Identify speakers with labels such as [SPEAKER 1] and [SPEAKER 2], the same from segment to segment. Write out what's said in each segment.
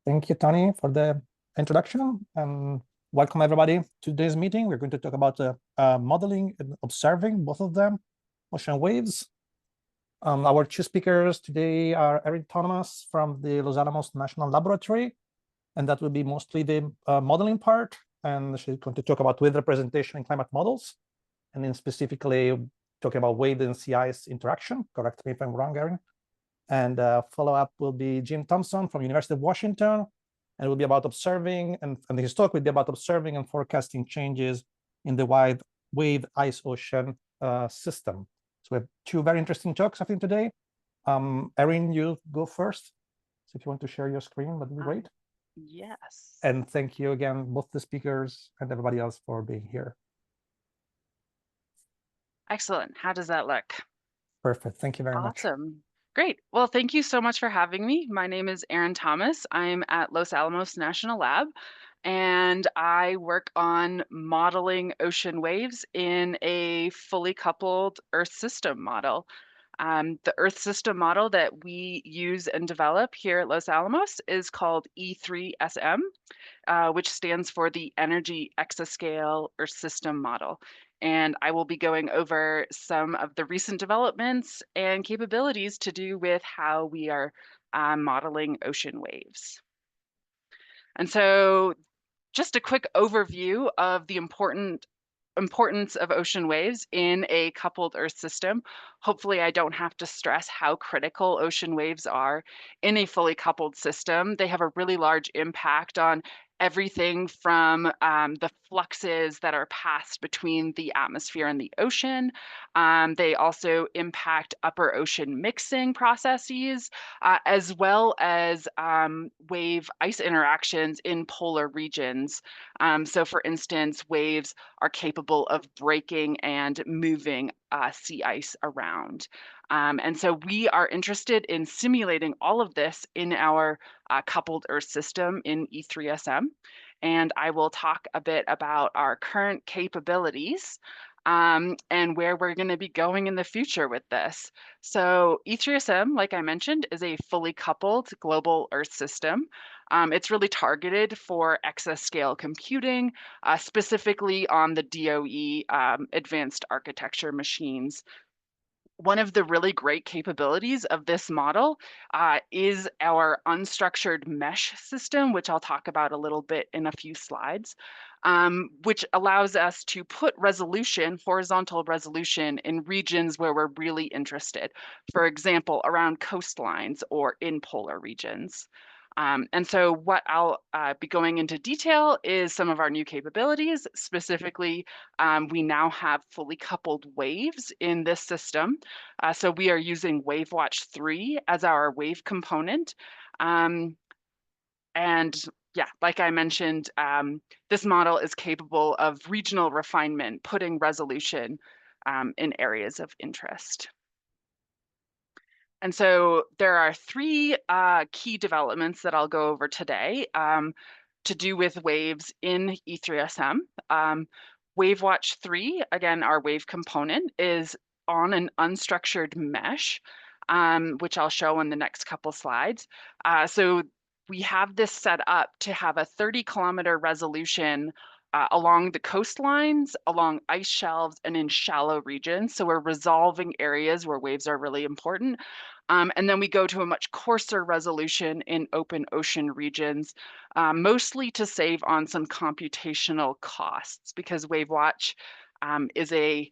[SPEAKER 1] Thank you, Tony, for the introduction, and welcome everybody to today's meeting. We're going to talk about modeling and observing, both of them, ocean waves. Our two speakers today are Erin Thomas from the Los Alamos National Laboratory, and that will be mostly the modeling part, and she's going to talk about wave representation in climate models, and then specifically talking about wave and sea ice interaction. Correct me if I'm wrong, Erin. And follow-up will be Jim Thomson from University of Washington, and it will be about observing, and his talk will be about observing and forecasting changes in the wave ice ocean system. So we have two very interesting talks, I think, today. Erin, you go first. So if you want to share your screen, that'd be great.
[SPEAKER 2] Yes.
[SPEAKER 1] And thank you again, both the speakers and everybody else, for being here.
[SPEAKER 2] Excellent. How does that look?
[SPEAKER 1] Perfect. Thank you very much.
[SPEAKER 2] Awesome. Great. Well, thank you so much for having me. My name is Erin Thomas. I'm at Los Alamos National Lab, and I work on modeling ocean waves in a fully coupled Earth system model. The Earth system model that we use and develop here at Los Alamos is called E3SM, which stands for the Energy Exascale Earth System Model. And I will be going over some of the recent developments and capabilities to do with how we are modeling ocean waves. And so just a quick overview of the importance of ocean waves in a coupled Earth system. Hopefully, I don't have to stress how critical ocean waves are in a fully coupled system. They have a really large impact on everything from the fluxes that are passed between the atmosphere and the ocean. They also impact upper ocean mixing processes, as well as wave ice interactions in polar regions. So for instance, waves are capable of breaking and moving sea ice around. And so we are interested in simulating all of this in our coupled Earth system in E3SM. And I will talk a bit about our current capabilities and where we're going to be going in the future with this. So E3SM, like I mentioned, is a fully coupled global Earth system. It's really targeted for exascale computing, specifically on the DOE advanced architecture machines. One of the really great capabilities of this model is our unstructured mesh system, which I'll talk about a little bit in a few slides, which allows us to put resolution, horizontal resolution, in regions where we're really interested. For example, around coastlines or in polar regions. And so what I'll be going into detail is some of our new capabilities. Specifically, we now have fully coupled waves in this system. So we are using WaveWatch 3 as our wave component. And yeah, like I mentioned, this model is capable of regional refinement, putting resolution in areas of interest. And so there are three key developments that I'll go over today to do with waves in E3SM. WaveWatch 3, again, our wave component, is on an unstructured mesh, which I'll show in the next couple slides. So we have this set up to have a 30-kilometer resolution along the coastlines, along ice shelves, and in shallow regions. So we're resolving areas where waves are really important. And then we go to a much coarser resolution in open ocean regions, mostly to save on some computational costs, because WaveWatch is a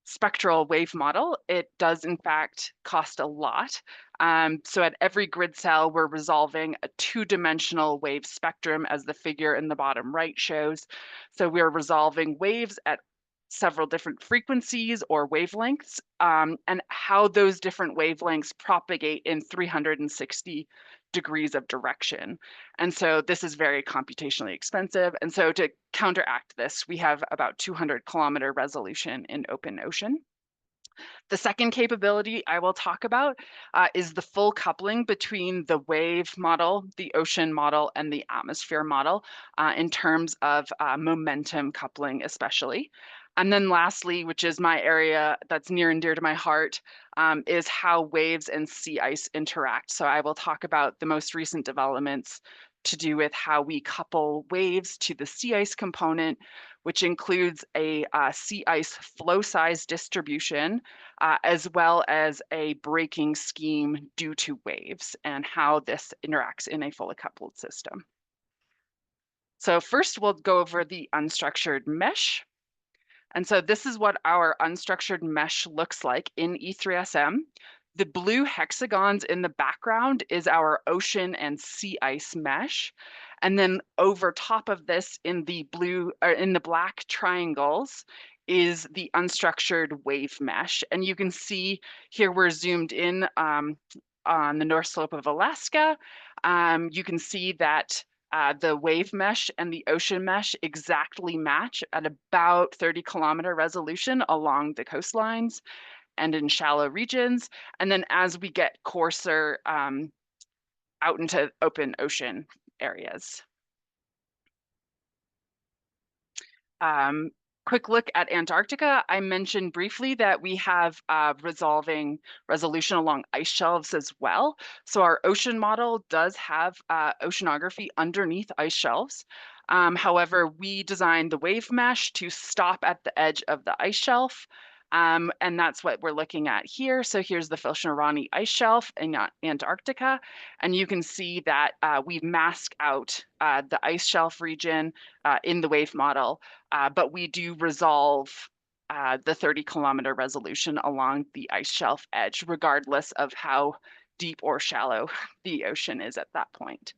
[SPEAKER 2] spectral wave model. It does, in fact, cost a lot. So at every grid cell, we're resolving a two-dimensional wave spectrum, as the figure in the bottom right shows. So we're resolving waves at several different frequencies or wavelengths, and how those different wavelengths propagate in 360 degrees of direction. And so this is very computationally expensive. And so to counteract this, we have about 200-kilometer resolution in open ocean. The second capability I will talk about is the full coupling between the wave model, the ocean model, and the atmosphere model in terms of momentum coupling especially. And then lastly, which is my area that's near and dear to my heart, is how waves and sea ice interact. So I will talk about the most recent developments to do with how we couple waves to the sea ice component, which includes a sea ice flow size distribution, as well as a braking scheme due to waves and how this interacts in a fully coupled system. So first we'll go over the unstructured mesh. And so this is what our unstructured mesh looks like in E3SM. The blue hexagons in the background is our ocean and sea ice mesh. And then over top of this in the blue or in the black triangles is the unstructured wave mesh. And you can see here we're zoomed in on the north slope of Alaska. You can see that the wave mesh and the ocean mesh exactly match at about 30-kilometer resolution along the coastlines and in shallow regions. And then as we get coarser out into open ocean areas. Quick look at Antarctica. I mentioned briefly that we have resolution along ice shelves as well. So our ocean model does have oceanography underneath ice shelves. However, we designed the wave mesh to stop at the edge of the ice shelf. And that's what we're looking at here. So here's the Filshnerani ice shelf in Antarctica. And you can see that we've masked out the ice shelf region in the wave model. But we do resolve the 30-kilometer resolution along the ice shelf edge, regardless of how deep or shallow the ocean is at that point.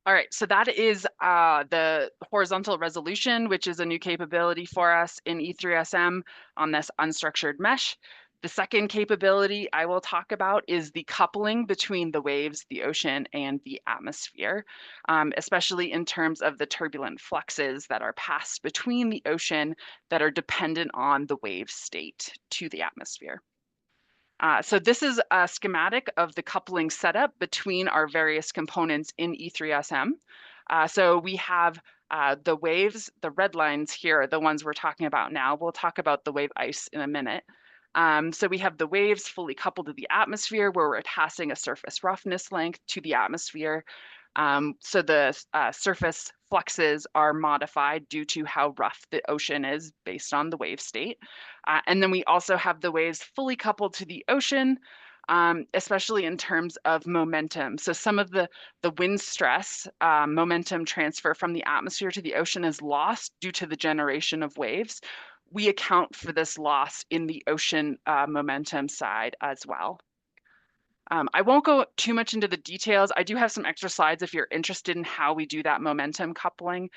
[SPEAKER 2] All right, so that is the horizontal resolution, which is a new capability for us in E3SM on this unstructured mesh. The second capability I will talk about is the coupling between the waves, the ocean, and the atmosphere, especially in terms of the turbulent fluxes that are passed between the ocean that are dependent on the wave state to the atmosphere. So this is a schematic of the coupling setup between our various components in E3SM. So we have the waves, the red lines here are the ones we're talking about now. We'll talk about the wave ice in a minute. So we have the waves fully coupled to the atmosphere where we're passing a surface roughness length to the atmosphere. So the surface fluxes are modified due to how rough the ocean is based on the wave state. And then we also have the waves fully coupled to the ocean, especially in terms of momentum. So some of the wind stress momentum transfer from the atmosphere to the ocean is lost due to the generation of waves. We account for this loss in the ocean momentum side as well. I won't go too much into the details. I do have some extra slides if you're interested in how we do that momentum coupling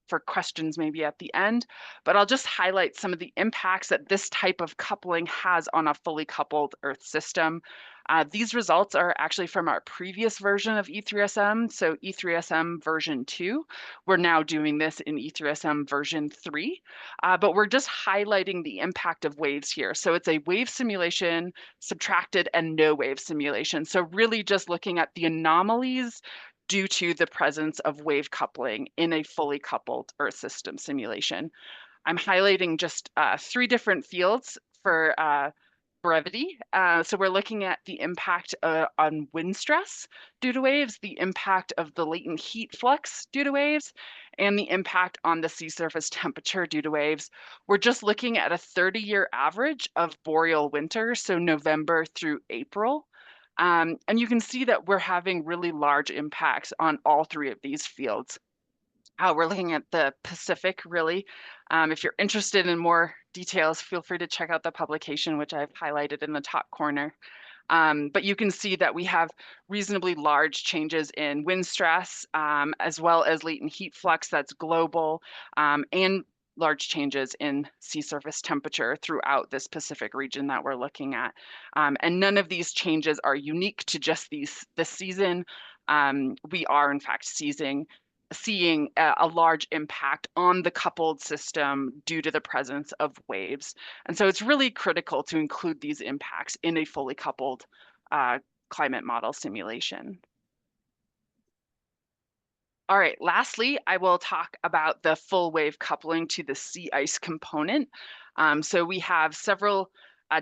[SPEAKER 2] for questions maybe at the end, but I'll just highlight some of the impacts that this type of coupling has on a fully coupled Earth system. These results are actually from our previous version of E3SM, so E3SM version 2. We're now doing this in E3SM version 3, but we're just highlighting the impact of waves here. So it's a wave simulation, subtracted, and no wave simulation. So really just looking at the anomalies due to the presence of wave coupling in a fully coupled Earth system simulation. I'm highlighting just 3 different fields for brevity. So we're looking at the impact on wind stress due to waves, the impact of the latent heat flux due to waves, and the impact on the sea surface temperature due to waves. We're just looking at a 30-year average of boreal winter, so November through April. And you can see that we're having really large impacts on all 3 of these fields. We're looking at the Pacific, really. If you're interested in more details, feel free to check out the publication, which I've highlighted in the top corner. But you can see that we have reasonably large changes in wind stress, as well as latent heat flux that's global, and large changes in sea surface temperature throughout this Pacific region that we're looking at. And none of these changes are unique to just this season. We are, in fact, seeing a large impact on the coupled system due to the presence of waves. And so it's really critical to include these impacts in a fully coupled climate model simulation. All right, lastly, I will talk about the full wave coupling to the sea ice component. So we have several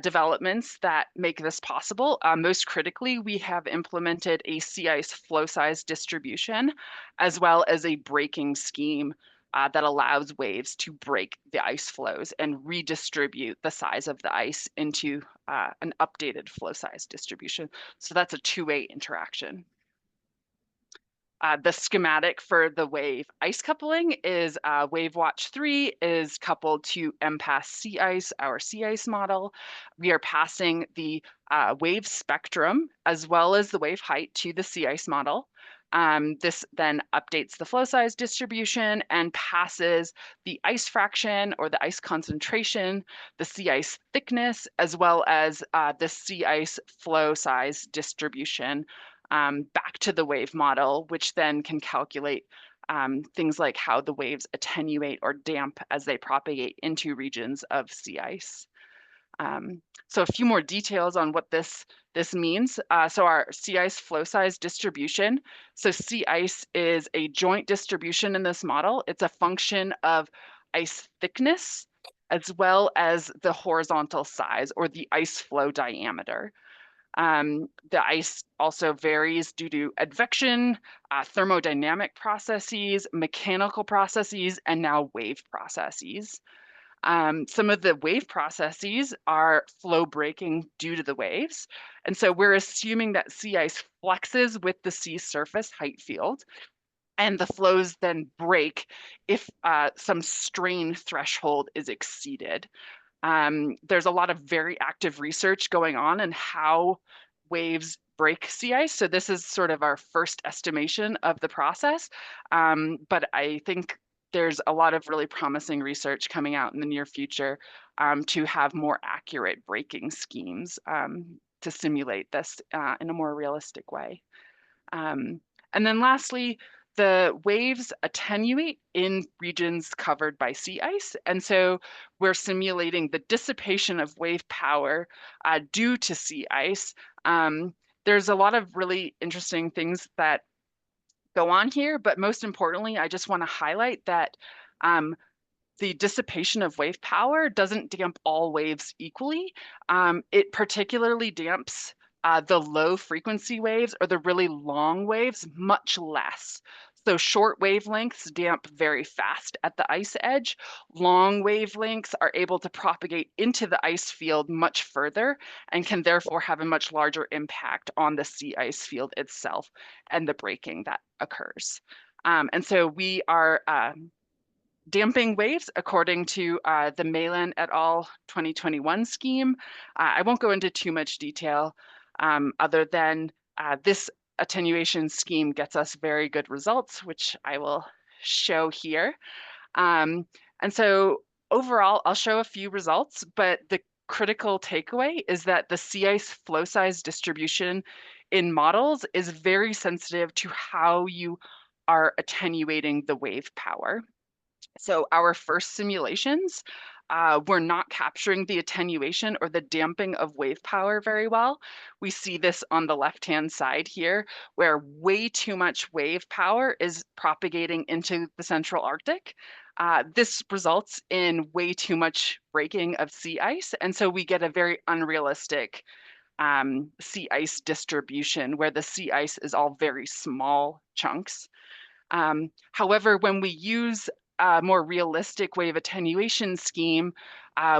[SPEAKER 2] developments that make this possible. Most critically, we have implemented a sea ice flow size distribution, as well as a braking scheme that allows waves to break the ice flows and redistribute the size of the ice into an updated flow size distribution. So that's a two-way interaction. The schematic for the wave ice coupling is wave watch 3 is coupled to MPass sea ice, our sea ice model. We are passing the wave spectrum as well as the wave height to the sea ice model. This then updates the flow size distribution and passes the ice fraction or the ice concentration, the sea ice thickness, as well as the sea ice flow size distribution back to the wave model, which then can calculate things like how the waves attenuate or damp as they propagate into regions of sea ice. So a few more details on what this means. So our sea ice flow size distribution. So sea ice is a joint distribution in this model. It's a function of ice thickness as well as the horizontal size or the ice flow diameter. The ice also varies due to advection, thermodynamic processes, mechanical processes, and now wave processes. Some of the wave processes are flow breaking due to the waves. And so we're assuming that sea ice fluxes with the sea surface height field, and the flows then break if some strain threshold is exceeded. There's a lot of very active research going on in how waves break sea ice. So this is sort of our first estimation of the process. But I think there's a lot of really promising research coming out in the near future to have more accurate breaking schemes to simulate this in a more realistic way. And then lastly, the waves attenuate in regions covered by sea ice. And so we're simulating the dissipation of wave power due to sea ice. There's a lot of really interesting things that go on here, but most importantly, I just want to highlight that the dissipation of wave power doesn't damp all waves equally. It particularly damps the low frequency waves or the really long waves much less. So short wavelengths damp very fast at the ice edge. Long wavelengths are able to propagate into the ice field much further and can therefore have a much larger impact on the sea ice field itself and the breaking that occurs. And so we are damping waves according to the Malin et al. 2021 scheme. I won't go into too much detail other than this attenuation scheme gets us very good results, which I will show here. And so overall, I'll show a few results, but the critical takeaway is that the sea ice flow size distribution in models is very sensitive to how you are attenuating the wave power. So our first simulations were not capturing the attenuation or the damping of wave power very well. We see this on the left-hand side here, where way too much wave power is propagating into the central Arctic. This results in way too much breaking of sea ice, and so we get a very unrealistic sea ice distribution where the sea ice is all very small chunks. However, when we use a more realistic wave attenuation scheme,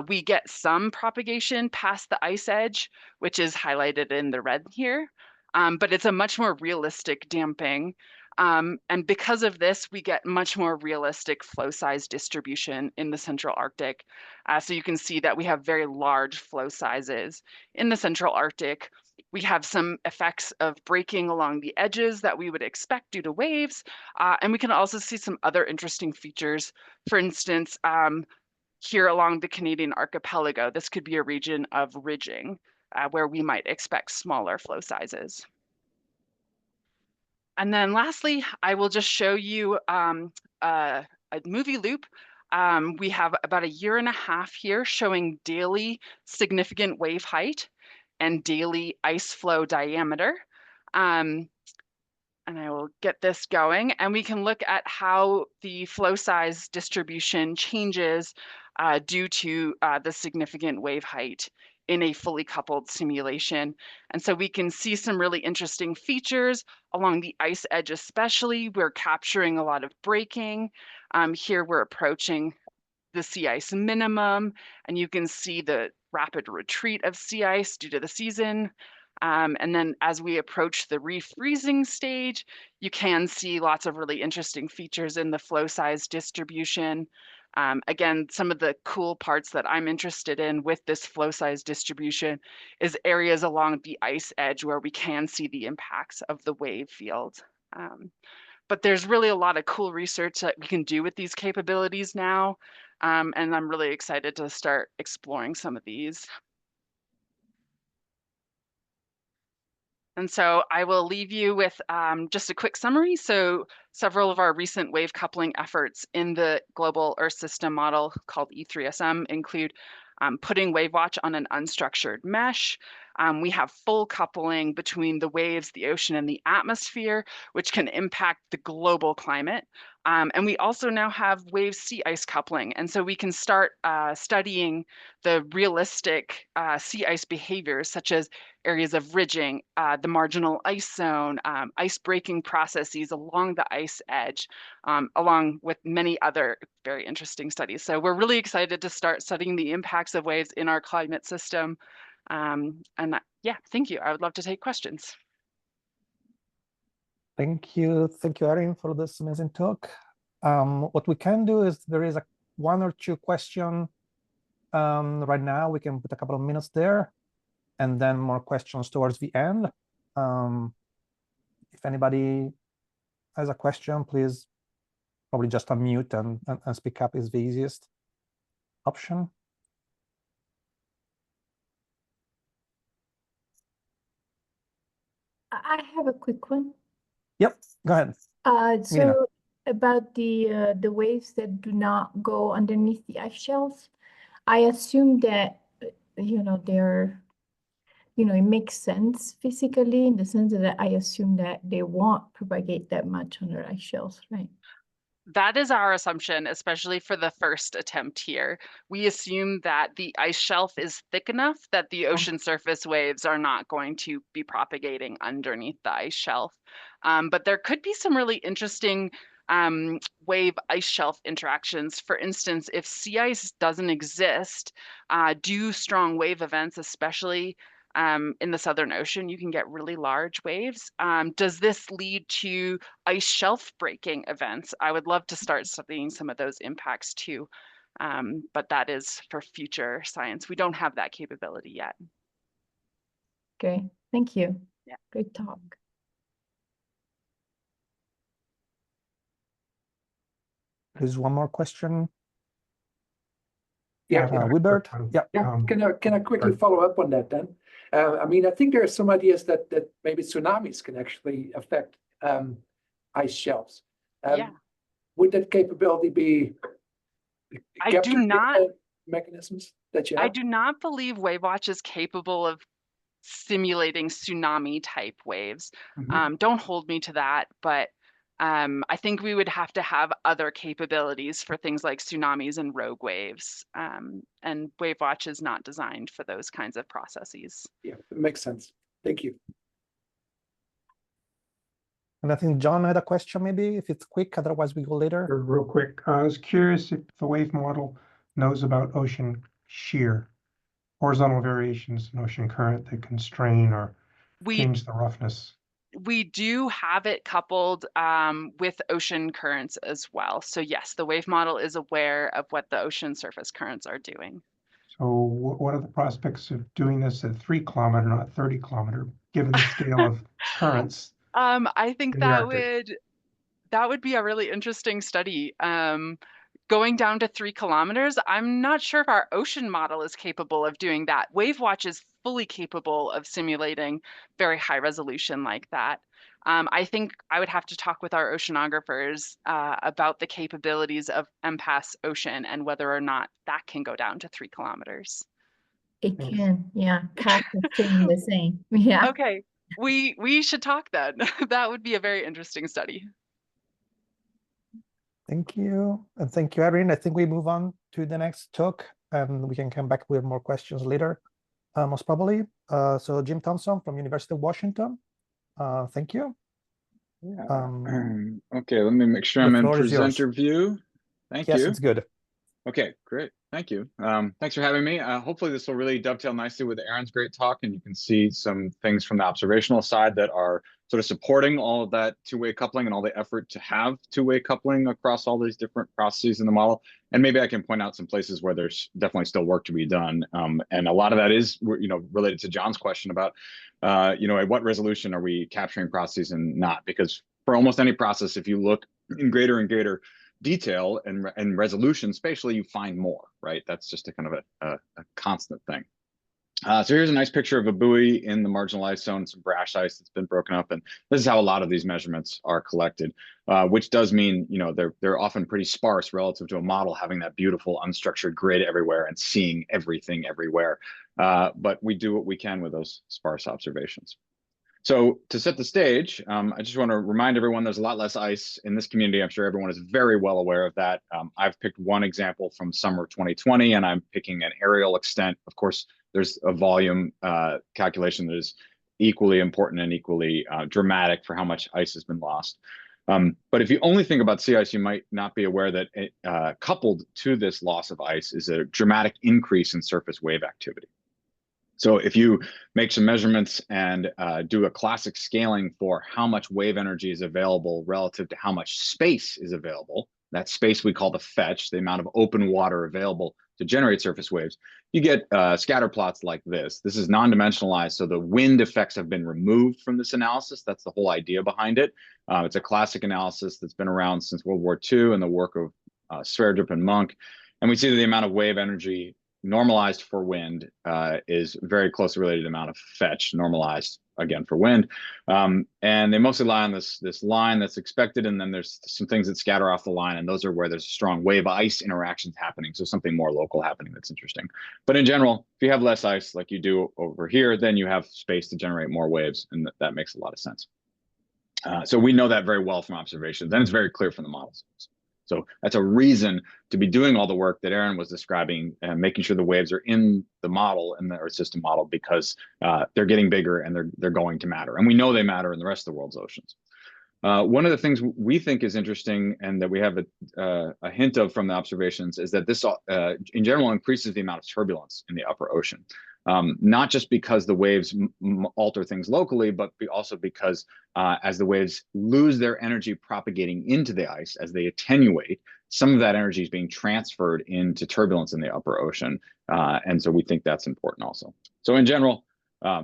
[SPEAKER 2] we get some propagation past the ice edge, which is highlighted in the red here, but it's a much more realistic damping. And because of this, we get much more realistic flow size distribution in the Central Arctic. So you can see that we have very large flow sizes in the Central Arctic. We have some effects of breaking along the edges that we would expect due to waves. And we can also see some other interesting features. For instance, here along the Canadian archipelago, this could be a region of ridging where we might expect smaller flow sizes. And then lastly, I will just show you a movie loop. We have about a year and a half here showing daily significant wave height and daily ice flow diameter. And I will get this going, and we can look at how the flow size distribution changes due to the significant wave height in a fully coupled simulation. And so we can see some really interesting features along the ice edge especially. We're capturing a lot of breaking. Here we're approaching the sea ice minimum, and you can see the rapid retreat of sea ice due to the season. And then as we approach the refreezing stage, you can see lots of really interesting features in the flow size distribution. Again, some of the cool parts that I'm interested in with this flow size distribution is areas along the ice edge where we can see the impacts of the wave field. But there's really a lot of cool research that we can do with these capabilities now. And I'm really excited to start exploring some of these. And so I will leave you with just a quick summary. So several of our recent wave coupling efforts in the global Earth system model called E3SM include putting WaveWatch on an unstructured mesh. We have full coupling between the waves, the ocean, and the atmosphere, which can impact the global climate. And we also now have wave sea ice coupling. And so we can start studying the realistic sea ice behaviors, such as areas of ridging, the marginal ice zone, ice breaking processes along the ice edge, along with many other very interesting studies. So we're really excited to start studying the impacts of waves in our climate system. Yeah, thank you. I would love to take questions.
[SPEAKER 1] Thank you, Erin, for this amazing talk. What we can do is there is one or two question right now. We can put a couple of minutes there, and then more questions towards the end. If anybody has a question, please probably just unmute and speak up is the easiest option.
[SPEAKER 3] I have a quick one.
[SPEAKER 1] Yep, go ahead.
[SPEAKER 3] So about the waves that do not go underneath the ice shelves, I assume that they're it makes sense physically in the sense that I assume that they won't propagate that much under ice shelves, right?
[SPEAKER 2] That is our assumption, especially for the first attempt here. We assume that the ice shelf is thick enough that the ocean surface waves are not going to be propagating underneath the ice shelf. But there could be some really interesting wave ice shelf interactions. For instance, if sea ice doesn't exist, do strong wave events, especially in the Southern Ocean, you can get really large waves. Does this lead to ice shelf breaking events? I would love to start studying some of those impacts too. But that is for future science. We don't have that capability yet.
[SPEAKER 3] Okay, thank you.
[SPEAKER 2] Yeah.
[SPEAKER 3] Good talk.
[SPEAKER 1] There's one more question.
[SPEAKER 4] Yeah,
[SPEAKER 1] Wilbert. Yeah.
[SPEAKER 4] Can I quickly follow up on that then? I mean, I think there are some ideas that maybe tsunamis can actually affect ice shelves.
[SPEAKER 2] Yeah.
[SPEAKER 4] Would that capability be
[SPEAKER 2] I do not
[SPEAKER 4] mechanisms that you have?
[SPEAKER 2] I do not believe WaveWatch is capable of simulating tsunami type waves. Don't hold me to that, but I think we would have to have other capabilities for things like tsunamis and rogue waves. And WaveWatch is not designed for those kinds of processes.
[SPEAKER 4] Yeah, it makes sense. Thank you.
[SPEAKER 1] And I think John had a question, maybe, if it's quick, otherwise we go later.
[SPEAKER 5] Real quick, I was curious if the wave model knows about ocean shear, horizontal variations in ocean current that can strain or change the roughness.
[SPEAKER 2] We do have it coupled with ocean currents as well. So yes, the wave model is aware of what the ocean surface currents are doing.
[SPEAKER 5] So what are the prospects of doing this at 3 kilometer, not 30 kilometer, given the scale of currents?
[SPEAKER 2] I think that would be a really interesting study. Going down to 3 kilometers, I'm not sure if our ocean model is capable of doing that. WaveWatch is fully capable of simulating very high resolution like that. I think I would have to talk with our oceanographers about the capabilities of MPAS Ocean and whether or not that can go down to 3 kilometers.
[SPEAKER 3] It can, yeah. CAP is saying the same. Yeah.
[SPEAKER 2] Okay. We should talk then. That would be a very interesting study.
[SPEAKER 1] Thank you. And thank you, Erin. I think we move on to the next talk, and we can come back with more questions later, most probably. So Jim Thomson from University of Washington. Thank you.
[SPEAKER 6] Yeah. Okay, let me make sure I'm in presenter view. Thank you.
[SPEAKER 1] Yes, it's good.
[SPEAKER 6] Okay, great. Thank you. Thanks for having me. Hopefully this will really dovetail nicely with Erin's great talk, and you can see some things from the observational side that are sort of supporting all of that two-way coupling and all the effort to have two-way coupling across all these different processes in the model. And maybe I can point out some places where there's definitely still work to be done. And a lot of that is, related to John's question about, at what resolution are we capturing processes and not? Because for almost any process, if you look in greater and greater detail and resolution spatially, you find more, right? That's just a kind of a constant thing. So here's a nice picture of a buoy in the marginal ice zone, some brash ice that's been broken up, and this is how a lot of these measurements are collected, which does mean they're often pretty sparse relative to a model having that beautiful unstructured grid everywhere and seeing everything everywhere. But we do what we can with those sparse observations. So to set the stage, I just want to remind everyone there's a lot less ice in this community. I'm sure everyone is very well aware of that. I've picked one example from summer 2020, and I'm picking an aerial extent. Of course, there's a volume calculation that is equally important and equally dramatic for how much ice has been lost. But if you only think about sea ice, you might not be aware that coupled to this loss of ice is a dramatic increase in surface wave activity. So if you make some measurements and do a classic scaling for how much wave energy is available relative to how much space is available, that space we call the fetch, the amount of open water available to generate surface waves, you get scatter plots like this. This is non-dimensionalized, so the wind effects have been removed from this analysis. That's the whole idea behind it. It's a classic analysis that's been around since World War II and the work of Sverdrup and Monk. And we see that the amount of wave energy normalized for wind is very closely related to the amount of fetch normalized again for wind, and they mostly lie on this line that's expected, and then there's some things that scatter off the line, and those are where there's strong wave ice interactions happening, so something more local happening that's interesting. But in general, if you have less ice like you do over here, then you have space to generate more waves, and that makes a lot of sense. So we know that very well from observations, and it's very clear from the models. So that's a reason to be doing all the work that Erin was describing and making sure the waves are in the model, in the Earth system model, because they're getting bigger and they're going to matter. And we know they matter in the rest of the world's oceans. One of the things we think is interesting and that we have a hint of from the observations is that this in general increases the amount of turbulence in the upper ocean. Not just because the waves alter things locally, but also because as the waves lose their energy propagating into the ice, as they attenuate, some of that energy is being transferred into turbulence in the upper ocean. And so we think that's important also. So in general,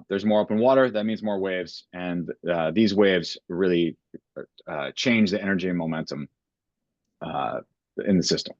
[SPEAKER 6] there's more open water, that means more waves. And these waves really change the energy and momentum in the system.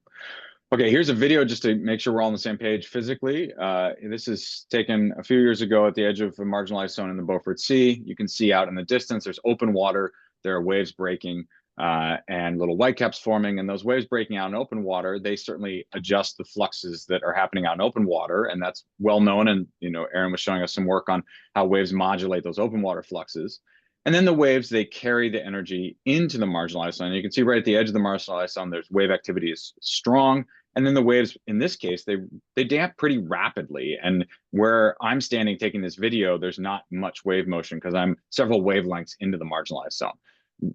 [SPEAKER 6] Okay, here's a video just to make sure we're all on the same page physically. This is taken a few years ago at the edge of a marginal ice zone in the Beaufort Sea. You can see out in the distance, there's open water, there are waves breaking and little whitecaps forming, and those waves breaking out in open water, they certainly adjust the fluxes that are happening out in open water, and that's well known. And Erin was showing us some work on how waves modulate those open water fluxes. And then the waves, they carry the energy into the marginal ice zone. You can see right at the edge of the marginal ice zone, there's wave activity is strong. And then the waves, in this case, they damp pretty rapidly. And where I'm standing taking this video, there's not much wave motion because I'm several wavelengths into the marginalized zone.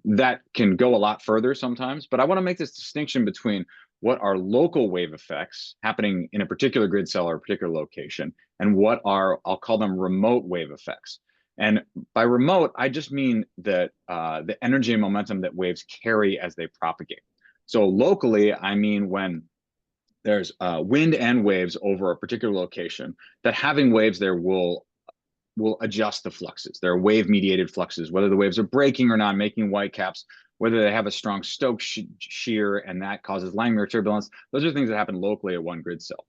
[SPEAKER 6] That can go a lot further sometimes, but I want to make this distinction between what are local wave effects happening in a particular grid cell or a particular location, and what are, I'll call them remote wave effects. And by remote, I just mean that the energy and momentum that waves carry as they propagate. So locally, I mean when there's wind and waves over a particular location, that having waves there will adjust the fluxes. There are wave-mediated fluxes, whether the waves are breaking or not, making whitecaps, whether they have a strong Stokes shear and that causes Langmuir turbulence. Those are things that happen locally at one grid cell.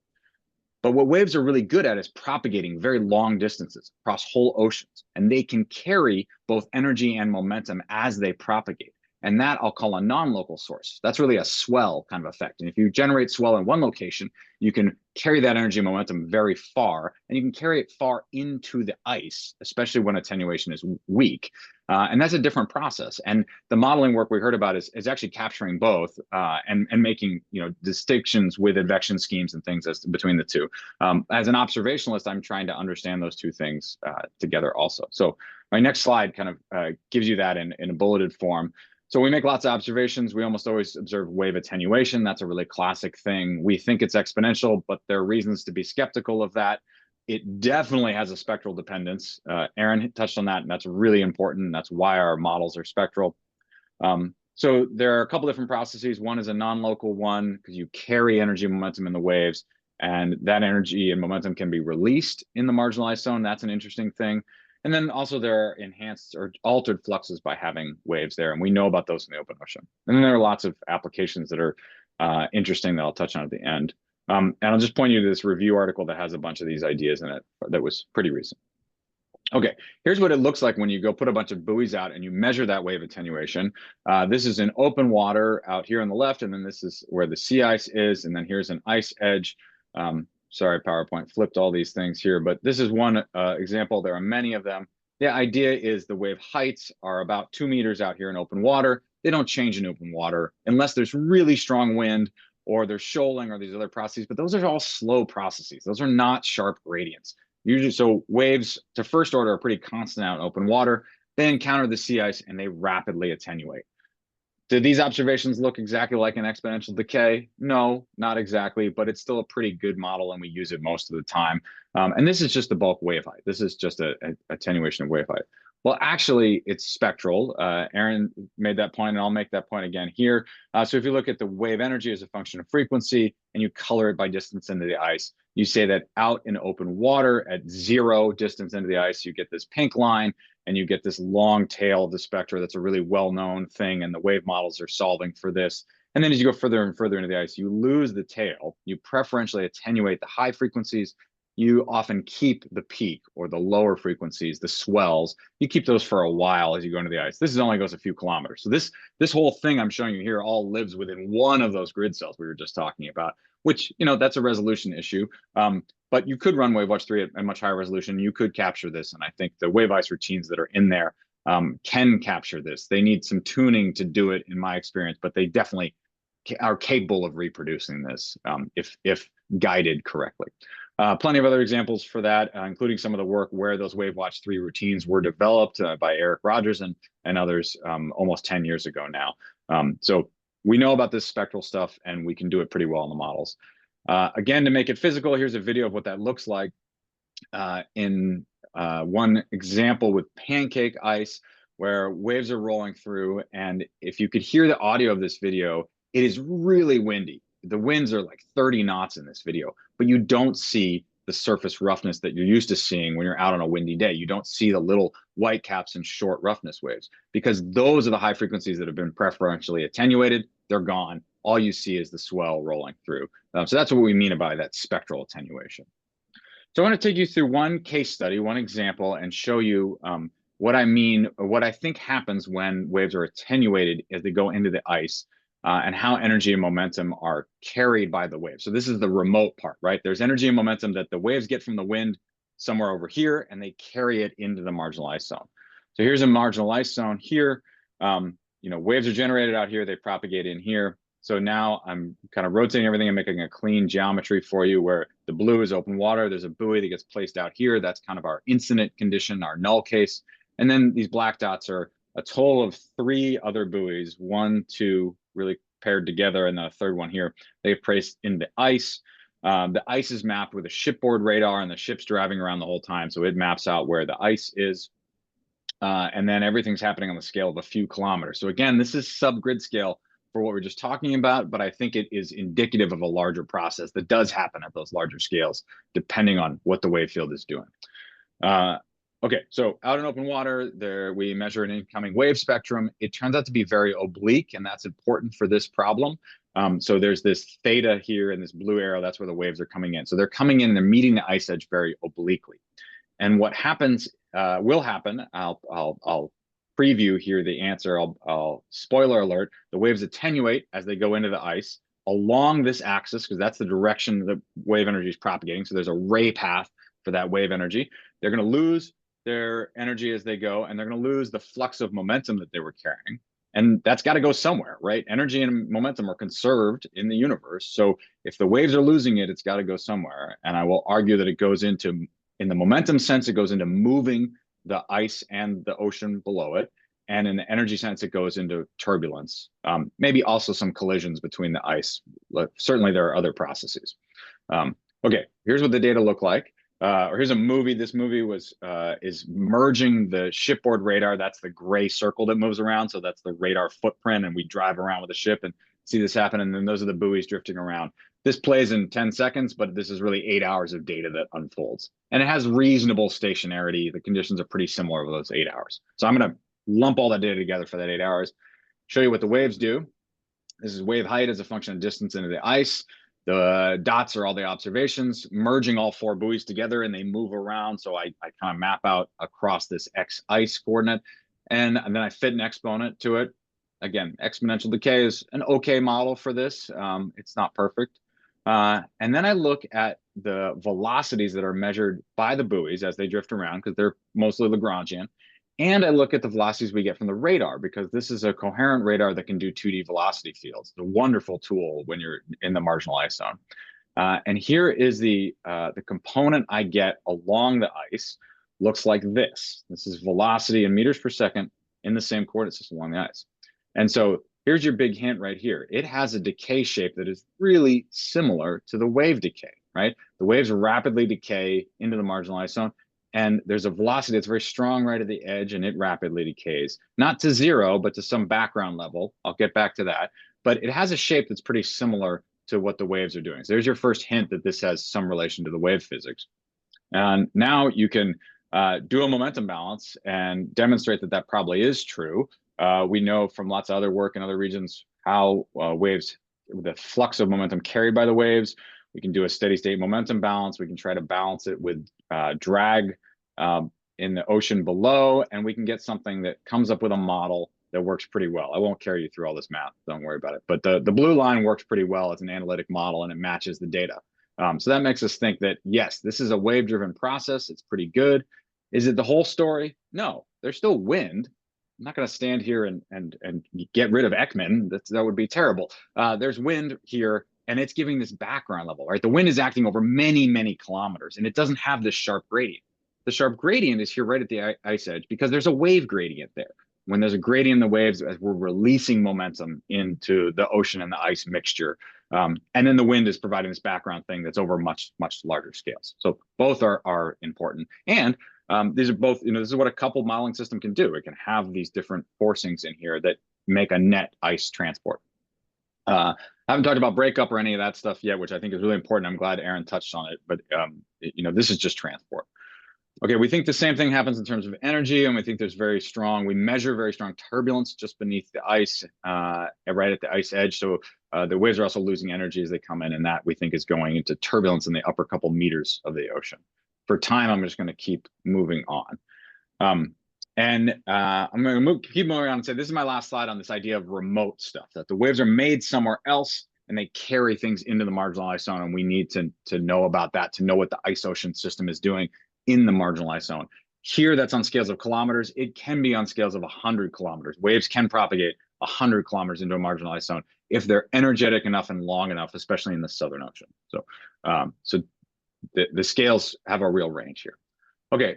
[SPEAKER 6] But what waves are really good at is propagating very long distances across whole oceans, and they can carry both energy and momentum as they propagate. And that I'll call a non-local source. That's really a swell kind of effect. And if you generate swell in one location, you can carry that energy and momentum very far, and you can carry it far into the ice, especially when attenuation is weak. And that's a different process. And the modeling work we heard about is actually capturing both and making distinctions with advection schemes and things between the two. As an observationalist, I'm trying to understand those two things together also. So my next slide kind of gives you that in a bulleted form. So we make lots of observations. We almost always observe wave attenuation. That's a really classic thing. We think it's exponential, but there are reasons to be skeptical of that. It definitely has a spectral dependence. Erin touched on that, and that's really important. That's why our models are spectral. So there are a couple different processes. One is a non-local one, because you carry energy and momentum in the waves, and that energy and momentum can be released in the marginalized zone. That's an interesting thing. And then also there are enhanced or altered fluxes by having waves there, and we know about those in the open ocean. And then there are lots of applications that are interesting that I'll touch on at the end. And I'll just point you to this review article that has a bunch of these ideas in it that was pretty recent. Okay, here's what it looks like when you go put a bunch of buoys out and you measure that wave attenuation. This is in open water out here on the left, and then this is where the sea ice is, and then here's an ice edge. Sorry, PowerPoint flipped all these things here, but this is one example. There are many of them. The idea is the wave heights are about 2 meters out here in open water. They don't change in open water unless there's really strong wind or there's shoaling or these other processes, but those are all slow processes. Those are not sharp gradients. Usually, so waves to first order are pretty constant out in open water. They encounter the sea ice and they rapidly attenuate. Did these observations look exactly like an exponential decay? No, not exactly, but it's still a pretty good model and we use it most of the time. And this is just the bulk wave height. This is just a attenuation of wave height. Well, actually, it's spectral. Erin made that point, and I'll make that point again here. So if you look at the wave energy as a function of frequency and you color it by distance into the ice, you say that out in open water at 0 distance into the ice, you get this pink line, and you get this long tail of the spectra. That's a really well-known thing, and the wave models are solving for this. And then as you go further and further into the ice, you lose the tail. You preferentially attenuate the high frequencies. You often keep the peak or the lower frequencies, the swells. You keep those for a while as you go into the ice. This only goes a few kilometers. So this whole thing I'm showing you here all lives within one of those grid cells we were just talking about, which, that's a resolution issue. But you could run WaveWatch 3 at a much higher resolution. You could capture this. And I think the wave ice routines that are in there can capture this. They need some tuning to do it, in my experience, but they definitely are capable of reproducing this if guided correctly. Plenty of other examples for that, including some of the work where those WaveWatch 3 routines were developed by Eric Rogers and others almost 10 years ago now. So we know about this spectral stuff, and we can do it pretty well in the models. Again, to make it physical, here's a video of what that looks like in one example with pancake ice, where waves are rolling through. And if you could hear the audio of this video, it is really windy. The winds are like 30 knots in this video, but you don't see the surface roughness that you're used to seeing when you're out on a windy day. You don't see the little white caps and short roughness waves, because those are the high frequencies that have been preferentially attenuated. They're gone. All you see is the swell rolling through. So that's what we mean by that spectral attenuation. So I want to take you through one case study, one example, and show you what I mean, or what I think happens when waves are attenuated as they go into the ice. And how energy and momentum are carried by the wave. So this is the remote part, right? There's energy and momentum that the waves get from the wind somewhere over here, and they carry it into the marginalized zone. So here's a marginalized zone here. Waves are generated out here, they propagate in here. So now I'm kind of rotating everything and making a clean geometry for you, where the blue is open water. There's a buoy that gets placed out here. That's kind of our incident condition, our null case. And then these black dots are a total of 3 other buoys, 1, 2, really paired together, and then a third one here. They've placed in the ice. The ice is mapped with a shipboard radar, and the ship's driving around the whole time, so it maps out where the ice is. And then everything's happening on the scale of a few kilometers. So again, this is sub-grid scale for what we're just talking about, but I think it is indicative of a larger process that does happen at those larger scales, depending on what the wave field is doing. Okay, so out in open water, there we measure an incoming wave spectrum. It turns out to be very oblique, and that's important for this problem. So there's this theta here and this blue arrow. That's where the waves are coming in. So they're coming in and they're meeting the ice edge very obliquely. And what happens will happen. I'll preview here the answer. I'll spoiler alert, the waves attenuate as they go into the ice along this axis, because that's the direction the wave energy is propagating. So there's a ray path for that wave energy. They're going to lose their energy as they go, and they're going to lose the flux of momentum that they were carrying. And that's got to go somewhere, right? Energy and momentum are conserved in the universe. So if the waves are losing it, it's got to go somewhere. And I will argue that it goes into, in the momentum sense, it goes into moving the ice and the ocean below it. And in the energy sense, it goes into turbulence, maybe also some collisions between the ice. Certainly, there are other processes. Okay, here's what the data look like. Or here's a movie. This movie is merging the shipboard radar. That's the gray circle that moves around. So that's the radar footprint, and we drive around with the ship and see this happen. And then those are the buoys drifting around. This plays in 10 seconds, but this is really 8 hours of data that unfolds. And it has reasonable stationarity. The conditions are pretty similar over those 8 hours. So I'm going to lump all that data together for that 8 hours, show you what the waves do. This is wave height as a function of distance into the ice. The dots are all the observations, merging all 4 buoys together, and they move around. So I kind of map out across this X ice coordinate, and then I fit an exponent to it. Again, exponential decay is an okay model for this. It's not perfect. And then I look at the velocities that are measured by the buoys as they drift around, because they're mostly Lagrangian. And I look at the velocities we get from the radar, because this is a coherent radar that can do 2D velocity fields. It's a wonderful tool when you're in the marginal ice zone. And here is the component I get along the ice. Looks like this. This is velocity in meters per second in the same coordinate system along the ice. And so here's your big hint right here. It has a decay shape that is really similar to the wave decay, right? The waves rapidly decay into the marginal ice zone. And there's a velocity that's very strong right at the edge, and it rapidly decays. Not to zero, but to some background level. I'll get back to that. But it has a shape that's pretty similar to what the waves are doing. So there's your first hint that this has some relation to the wave physics. And now you can do a momentum balance and demonstrate that that probably is true. We know from lots of other work in other regions how waves, the flux of momentum carried by the waves. We can do a steady state momentum balance. We can try to balance it with drag in the ocean below, and we can get something that comes up with a model that works pretty well. I won't carry you through all this math, don't worry about it. But the blue line works pretty well as an analytic model, and it matches the data. So that makes us think that, yes, this is a wave-driven process. It's pretty good. Is it the whole story? No, there's still wind. I'm not going to stand here and get rid of Ekman. That would be terrible. There's wind here, and it's giving this background level, right? The wind is acting over many, many kilometers, and it doesn't have this sharp gradient. The sharp gradient is here right at the ice edge because there's a wave gradient there. When there's a gradient in the waves, as we're releasing momentum into the ocean and the ice mixture. And then the wind is providing this background thing that's over much, much larger scales. So both are important. And these are both, this is what a coupled modeling system can do. It can have these different forcings in here that make a net ice transport. I haven't talked about breakup or any of that stuff yet, which I think is really important. I'm glad Erin touched on it, but this is just transport. Okay, we think the same thing happens in terms of energy, and we think there's we measure very strong turbulence just beneath the ice, right at the ice edge. So the waves are also losing energy as they come in, and that we think is going into turbulence in the upper couple meters of the ocean. For time, I'm just going to keep moving on. I'm going to keep moving on and say, this is my last slide on this idea of remote stuff, that the waves are made somewhere else and they carry things into the marginal ice zone, and we need to know about that, to know what the ice ocean system is doing in the marginal ice zone. Here, that's on scales of kilometers. It can be on scales of 100 kilometers. Waves can propagate 100 kilometers into a marginal ice zone if they're energetic enough and long enough, especially in the Southern Ocean. So, the scales have a real range here. Okay,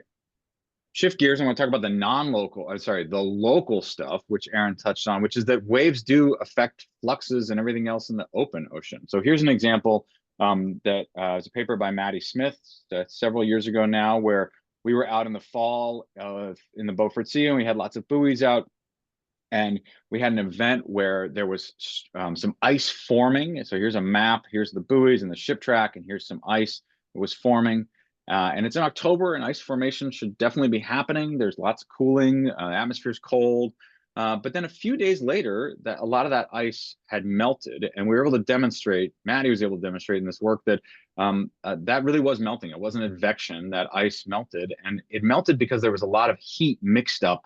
[SPEAKER 6] shift gears. I want to talk about the local stuff, which Erin touched on, which is that waves do affect fluxes and everything else in the open ocean. So here's an example that was a paper by Maddie Smith several years ago now, where we were out in the fall in the Beaufort Sea, and we had lots of buoys out, and we had an event where there was some ice forming. So here's a map, here's the buoys and the ship track, and here's some ice that was forming. And it's in October, and ice formation should definitely be happening. There's lots of cooling, the atmosphere's cold. But then a few days later, that a lot of that ice had melted, and we were able to demonstrate, Maddie was able to demonstrate in this work that that really was melting. It wasn't advection, that ice melted, and it melted because there was a lot of heat mixed up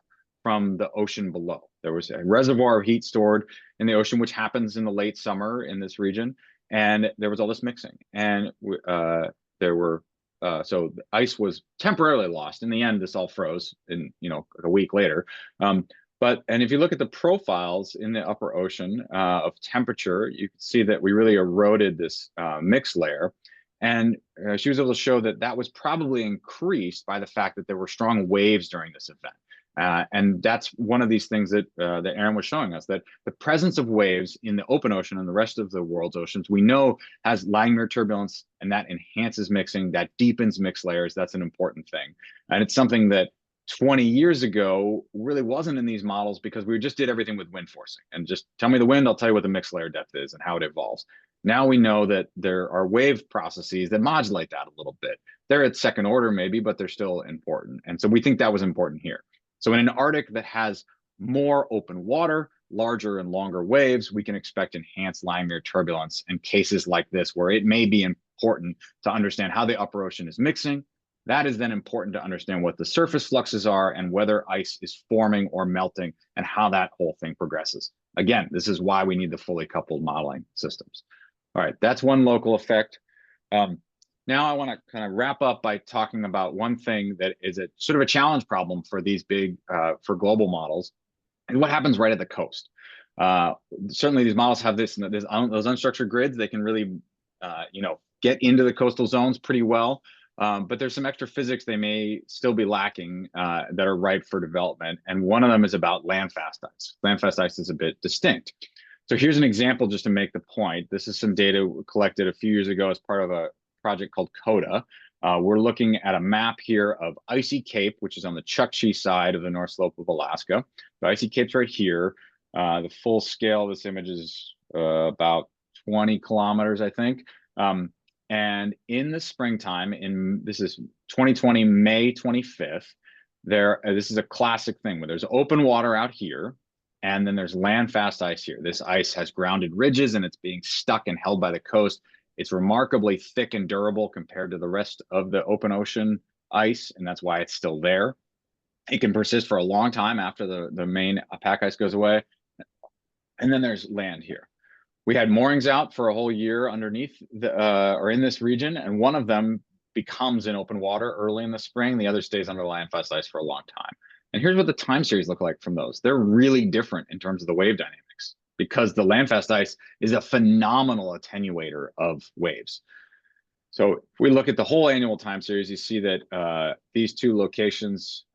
[SPEAKER 6] from the ocean below. There was a reservoir of heat stored in the ocean, which happens in the late summer in this region. And there was all this mixing. And so the ice was temporarily lost. In the end, this all froze in, a week later. And if you look at the profiles in the upper ocean of temperature, you can see that we really eroded this mix layer. And she was able to show that that was probably increased by the fact that there were strong waves during this event. And that's one of these things that Erin was showing us, that the presence of waves in the open ocean and the rest of the world's oceans, we know has Langmuir turbulence, and that enhances mixing, that deepens mix layers. That's an important thing. And it's something that 20 years ago really wasn't in these models, because we just did everything with wind forcing. And just tell me the wind, I'll tell you what the mix layer depth is and how it evolves. Now we know that there are wave processes that modulate that a little bit. They're at second order maybe, but they're still important. And so we think that was important here. So in an Arctic that has more open water, larger and longer waves, we can expect enhanced Langmuir turbulence in cases like this, where it may be important to understand how the upper ocean is mixing. That is then important to understand what the surface fluxes are and whether ice is forming or melting and how that whole thing progresses. Again, this is why we need the fully coupled modeling systems. All right, that's one local effect. Now I want to kind of wrap up by talking about one thing that is a sort of a challenge problem for these big, for global models, and what happens right at the coast. Certainly these models have those unstructured grids. They can really, get into the coastal zones pretty well. But there's some extra physics they may still be lacking that are ripe for development. And one of them is about landfast ice. Landfast ice is a bit distinct. So here's an example just to make the point. This is some data collected a few years ago as part of a project called CODA. We're looking at a map here of Icy Cape, which is on the Chukchi side of the North Slope of Alaska. The Icy Cape's right here. The full scale of this image is about 20 kilometers, I think. And in the springtime, this is 2020, May 25th, this is a classic thing where there's open water out here, and then there's landfast ice here. This ice has grounded ridges, and it's being stuck and held by the coast. It's remarkably thick and durable compared to the rest of the open ocean ice, and that's why it's still there. It can persist for a long time after the main pack ice goes away. And then there's land here. We had moorings out for a whole year underneath or in this region, and one of them becomes in open water early in the spring. The other stays under landfast ice for a long time. And here's what the time series look like from those. They're really different in terms of the wave dynamics, because the landfast ice is a phenomenal attenuator of waves. So if we look at the whole annual time series, you see that these two locations,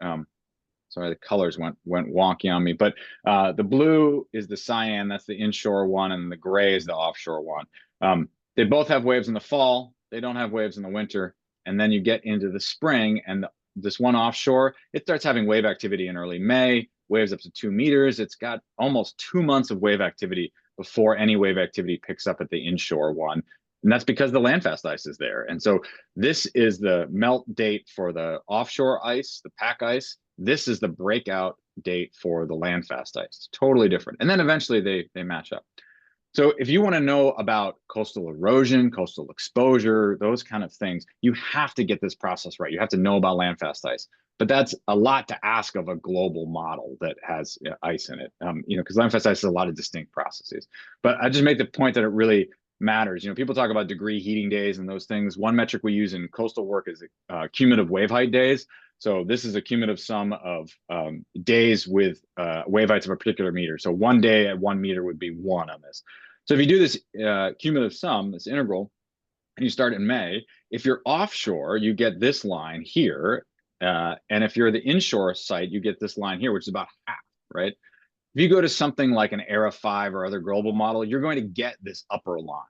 [SPEAKER 6] sorry, the colors went wonky on me, but the blue is the cyan, that's the inshore one, and the gray is the offshore one. They both have waves in the fall, they don't have waves in the winter, and then you get into the spring, and this one offshore, it starts having wave activity in early May, waves up to 2 meters. It's got almost 2 months of wave activity before any wave activity picks up at the inshore one. And that's because the landfast ice is there. And so this is the melt date for the offshore ice, the pack ice. This is the breakout date for the landfast ice. Totally different. And then eventually they match up. So if you want to know about coastal erosion, coastal exposure, those kind of things, you have to get this process right. You have to know about landfast ice. But that's a lot to ask of a global model that has ice in it, because landfast ice is a lot of distinct processes. But I just make the point that it really matters. People talk about degree heating days and those things. One metric we use in coastal work is cumulative wave height days. So this is a cumulative sum of days with wave heights of a particular meter. So 1 day at 1 meter would be 1 on this. So if you do this cumulative sum, this integral, and you start in May, if you're offshore, you get this line here. And if you're the inshore site, you get this line here, which is about half, right? If you go to something like an ERA 5 or other global model, you're going to get this upper line.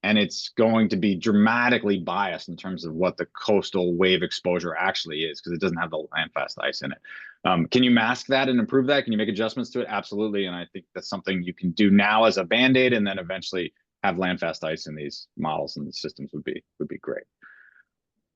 [SPEAKER 6] And it's going to be dramatically biased in terms of what the coastal wave exposure actually is, because it doesn't have the landfast ice in it. Can you mask that and improve that? Can you make adjustments to it? Absolutely. And I think that's something you can do now as a Band-Aid, and then eventually have landfast ice in these models and the systems would be great.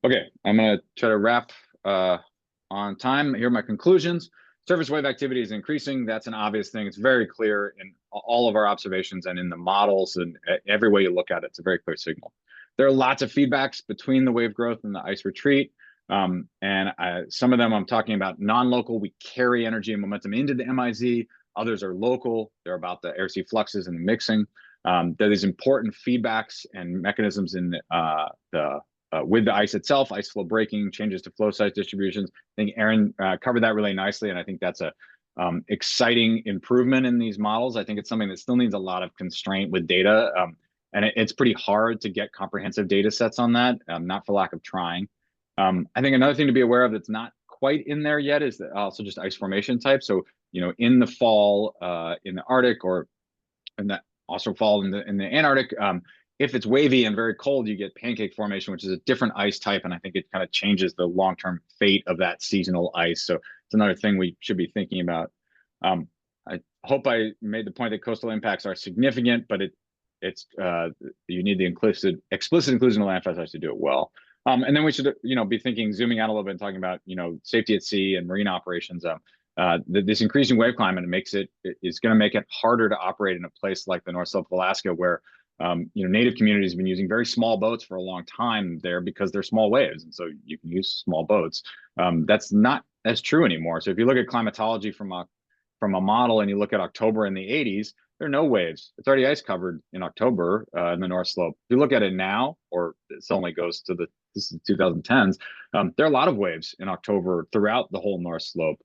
[SPEAKER 6] Okay, I'm going to try to wrap on time. Here are my conclusions. Surface wave activity is increasing. That's an obvious thing. It's very clear in all of our observations and in the models, and every way you look at it, it's a very clear signal. There are lots of feedbacks between the wave growth and the ice retreat. Some of them I'm talking about non-local. We carry energy and momentum into the MIZ. Others are local. They're about the air-sea fluxes and the mixing. There is important feedbacks and mechanisms in with the ice itself, ice flow breaking, changes to flow size distributions. I think Erin covered that really nicely, and I think that's a exciting improvement in these models. I think it's something that still needs a lot of constraint with data, and it's pretty hard to get comprehensive data sets on that, not for lack of trying. I think another thing to be aware of that's not quite in there yet is also just ice formation type. So, in the fall, in the Arctic, or in the also fall in the Antarctic, if it's wavy and very cold, you get pancake formation, which is a different ice type, and I think it kind of changes the long-term fate of that seasonal ice. So it's another thing we should be thinking about. I hope I made the point that coastal impacts are significant, but you need the explicit inclusion of landfall sites to do it well. And then we should, be thinking, zooming out a little bit and talking about, safety at sea and marine operations. This increasing wave climate is going to make it harder to operate in a place like the North Slope of Alaska, where native communities have been using very small boats for a long time there because they're small waves, and so you can use small boats. That's not as true anymore. So if you look at climatology from a model and you look at October in the 80s, there are no waves. It's already ice covered in October in the North Slope. If you look at it now, or this only goes to the 2010s, there are a lot of waves in October throughout the whole North Slope.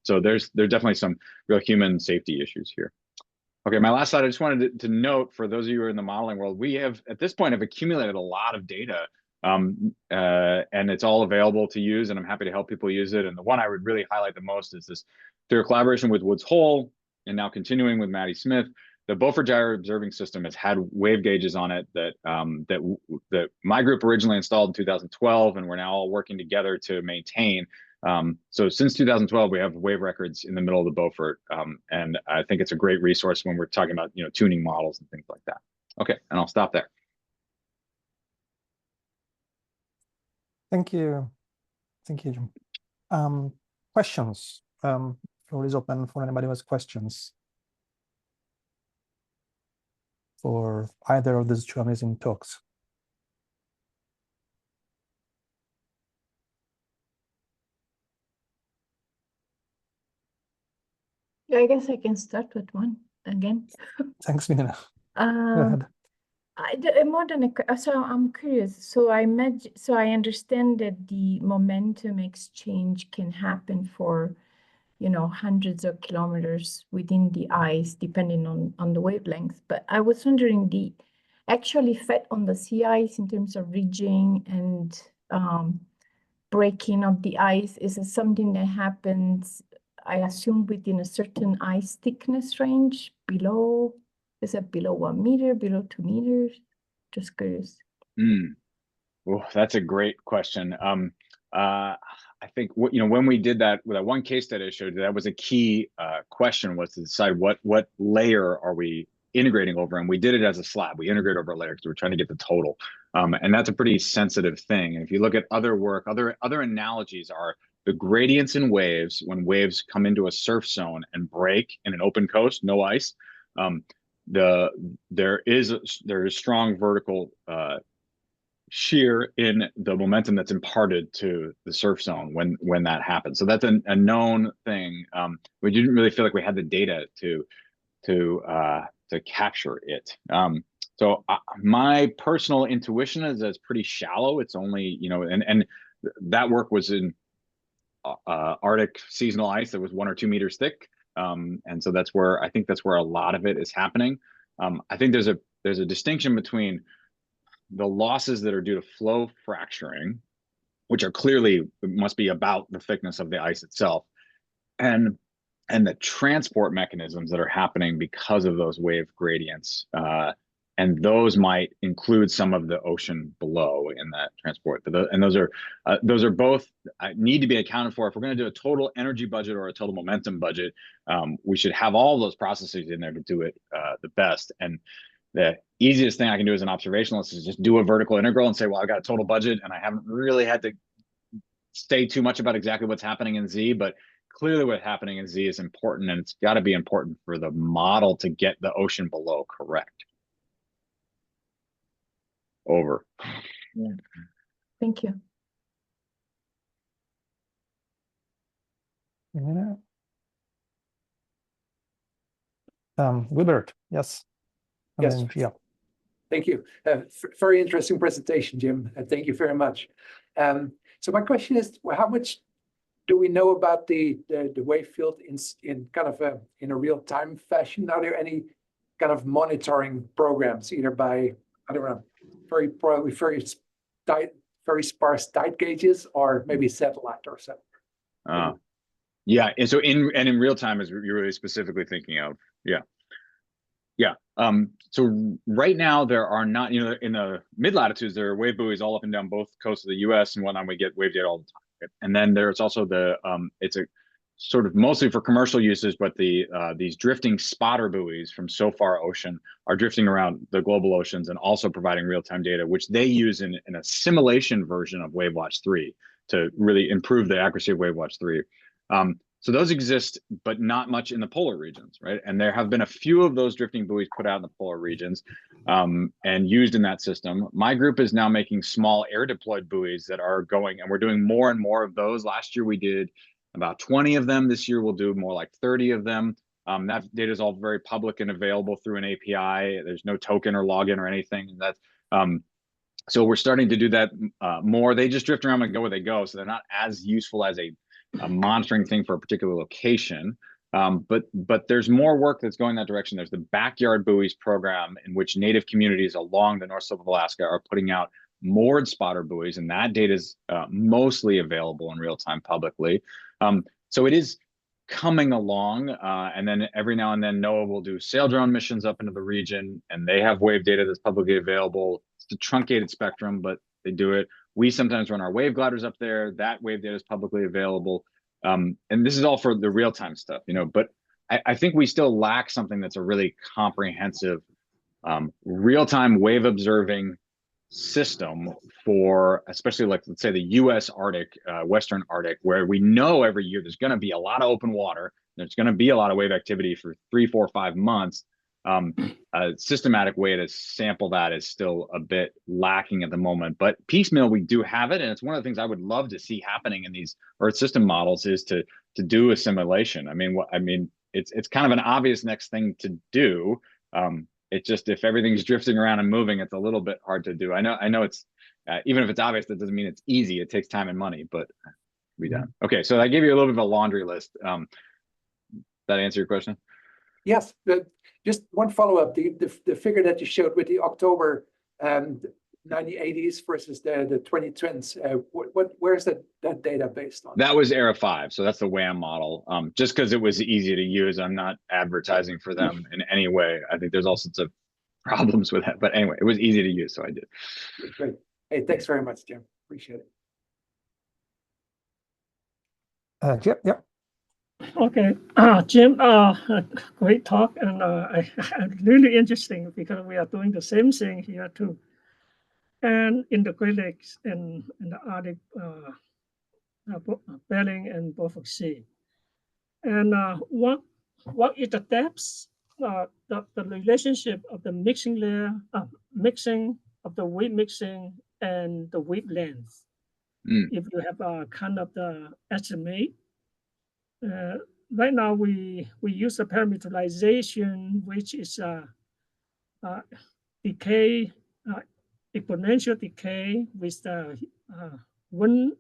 [SPEAKER 6] So there are definitely some real human safety issues here. Okay, my last slide, I just wanted to note, for those of you who are in the modeling world, we have, at this point, have accumulated a lot of data, and it's all available to use, and I'm happy to help people use it. And the one I would really highlight the most is this, through a collaboration with Woods Hole, and now continuing with Maddie Smith, the Beaufort Gyre observing system has had wave gauges on it that my group originally installed in 2012, and we're now all working together to maintain. So since 2012, we have wave records in the middle of the Beaufort, and I think it's a great resource when we're talking about tuning models and things like that. Okay, and I'll stop there.
[SPEAKER 1] Thank you, Jim. Questions? Floor is open for anybody who has questions for either of these two amazing talks.
[SPEAKER 3] Yeah, I guess I can start with one again.
[SPEAKER 1] Thanks, Mina. Go ahead.
[SPEAKER 3] So I'm curious. So I understand that the momentum exchange can happen for, hundreds of kilometers within the ice, depending on the wavelength. But I was wondering, the actual effect on the sea ice in terms of ridging and breaking of the ice, is it something that happens, I assume, within a certain ice thickness range below? Is it below 1 meter, below 2 meters? Just curious.
[SPEAKER 6] Oh, that's a great question. I think when we did that with that one case study I showed you, that was a key question, was to decide what layer are we integrating over, and we did it as a slab. We integrate over a layer because we're trying to get the total, and that's a pretty sensitive thing. And if you look at other work, other analogies are the gradients in waves when waves come into a surf zone and break in an open coast, no ice. There is strong vertical shear in the momentum that's imparted to the surf zone when that happens. So that's a known thing. We didn't really feel like we had the data to capture it. So my personal intuition is that it's pretty shallow. It's only, and that work was in Arctic seasonal ice that was 1 or 2 meters thick. And so I think that's where a lot of it is happening. I think there's a distinction between the losses that are due to flow fracturing, which are clearly must be about the thickness of the ice itself, and the transport mechanisms that are happening because of those wave gradients. And those might include some of the ocean below in that transport. And those are both need to be accounted for. If we're going to do a total energy budget or a total momentum budget, we should have all those processes in there to do it the best. And the easiest thing I can do as an observationalist is just do a vertical integral and say, well, I've got a total budget and I haven't really had to say too much about exactly what's happening in Z, but clearly what's happening in Z is important, and it's got to be important for the model to get the ocean below correct. Over.
[SPEAKER 3] Yeah. Thank you.
[SPEAKER 1] Yeah. Wilbert, yes. And
[SPEAKER 4] Yes.
[SPEAKER 1] then, yeah.
[SPEAKER 4] Thank you. Very interesting presentation, Jim. Thank you very much. So my question is, how much do we know about the wave field in kind of in a real time fashion? Are there any kind of monitoring programs, either by, I don't know, very sparse tide gauges, or maybe satellite or something?
[SPEAKER 6] Yeah, and so in real time is you're really specifically thinking of. Yeah. Yeah. So right now there are not, you know, in the mid latitudes, there are wave buoys all up and down both coasts of the US and whatnot. We get wave data all the time. Right? And then there's also the it's a sort of mostly for commercial uses, but these drifting spotter buoys from SOFAR Ocean are drifting around the global oceans and also providing real-time data, which they use in a simulation version of WaveWatch 3 to really improve the accuracy of WaveWatch 3. So those exist, but not much in the polar regions, right? And there have been a few of those drifting buoys put out in the polar regions and used in that system. My group is now making small air-deployed buoys that are going, and we're doing more and more of those. Last year we did about 20 of them. This year we'll do more like 30 of them. That data is all very public and available through an API. There's no token or login or anything. And that's so we're starting to do that more. They just drift around and go where they go, so they're not as useful as a monitoring thing for a particular location. But there's more work that's going that direction. There's the Backyard Buoys program, in which native communities along the north slope of Alaska are putting out moored spotter buoys, and that data is mostly available in real time publicly. So it is coming along, and then every now and then NOAA will do sail drone missions up into the region, and they have wave data that's publicly available. It's a truncated spectrum, but they do it. We sometimes run our wave gliders up there. That wave data is publicly available. And this is all for the real-time stuff, you know, but I think we still lack something that's a really comprehensive real-time wave observing system for, especially like, let's say the US Arctic, Western Arctic, where we know every year there's going to be a lot of open water. There's going to be a lot of wave activity for 3, 4, 5 months. A systematic way to sample that is still a bit lacking at the moment, but piecemeal we do have it, and it's one of the things I would love to see happening in these Earth system models is to do a simulation. I mean, it's kind of an obvious next thing to do. It just, if everything's drifting around and moving, it's a little bit hard to do. I know it's even if it's obvious, that doesn't mean it's easy. It takes time and money, but we done. Okay, so I gave you a little bit of a laundry list. That answer your question?
[SPEAKER 4] Yes, just one follow-up. The figure that you showed with the October 1980s versus the 2010s, where's that data based on?
[SPEAKER 6] That was ERA 5, so that's the WAM model. Just because it was easy to use, I'm not advertising for them in any way. I think there's all sorts of problems with that, but anyway, it was easy to use, so I did.
[SPEAKER 4] Great. Hey, thanks very much, Jim. Appreciate it.
[SPEAKER 1] Jim, yeah.
[SPEAKER 7] Okay, Jim, great talk, and really interesting because we are doing the same thing here too, and in the Great Lakes and in the Arctic, Bering and Baltic Sea. And what is the depths, the relationship of the mixing layer, mixing of the wave mixing and the wave length? If you have a kind of the estimate. Right now, we use a parameterization, which is decay, exponential decay with the one